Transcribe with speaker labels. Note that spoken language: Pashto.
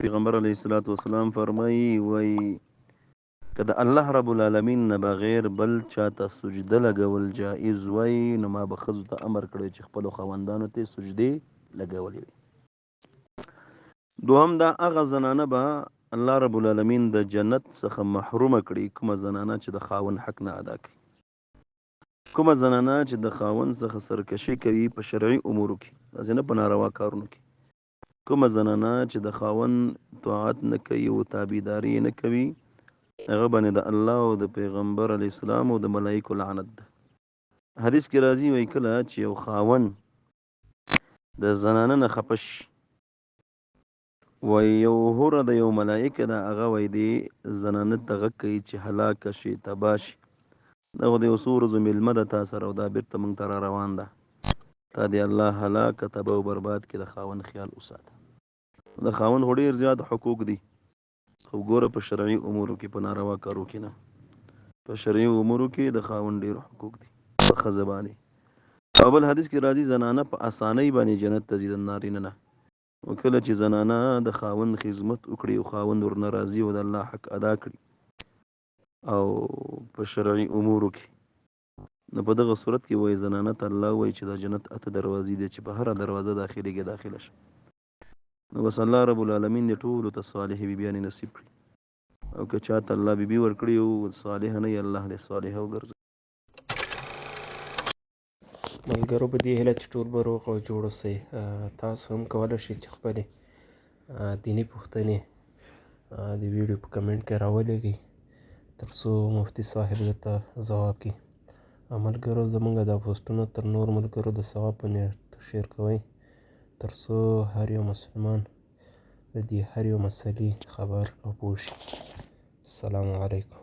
Speaker 1: پیغمبر علیه الصلاۃ والسلام فرمایي وای که د الله رب العالمین نه بغیر بل چاته سجده لګول جایز وای نو ما به ښځو ته امر کړی چې خپلو خاوندانو ته سجدې لګولې وي. دوهم دا هغه زنانه به الله رب العالمین د جنت څخه محرومه کړي کومه زنانه چې د خاوند حق نه ادا کوي. کومه زنانه چې د خاوند څخه سرکشي کوي په شرعي امورو کې داسې نه په ناروا کارونو کې. کومه زنانه چې د خاوند طاعت نه کوي او تابعداري نه کوي هغه باندې د الله او د پیغمبر علی السلام او د ملائکو لعنت ده. حدیث کې راځي وایي کله چې یو خاوند د زنانه نه خفه شي وایي یو هوره د یو ملائکه ده هغه وایي دی زنانه ته غږ کوي چې هلاکه شي تباه شي دا خو د یو څو ورځو میلمه ده تا سره او دا بیرته موږ ته را روان ده تا دی الله هلاکه تباه او برباد کې د خاوند خیال وساته. د خاوند خو ډېر زیات حقوق دي خو ګوره په شرعي امورو کې په ناروا کارو کې نه په شرعي امورو کې د خاوند ډېر حقوق دي په ښځه باندې. او بل حدیث کې راځي زنانه په اسانۍ باندې جنت ته ځي د نارینه نه. او کله چې زنانه د خاوند خدمت وکړي او خاوند ورنه راضي او د الله حق ادا کړي او په شرعي امورو کې نو په دغه صورت کې وایي زنانه ته الله وایي چې د جنت 8 دروازې دي چې په هره دروازه داخله شه. نو بس الله رب العالمین دې ټولو ته صالح بیبیانې نصیب کړي او که چاته الله بیبي ورکړي او صالح نه وي الله دې صالحه وګرځوي.
Speaker 2: ملګرو په دې هیله چې ټول به روغ او جوړ اوسئ. تاسو هم کولی شئ چې خپلې دیني پوښتنې د ویډیو په کمنټ کې راولېږئ تر څو مفتي صاحب درته ځواب کړي. ملګرو زموږ دا پوسټونه تر نور ملګرو د ثواب په نیت شیر کوئ تر څو هر یو مسلمان د دې هر یو مسلې خبر او پوه شي. السلام علیکم.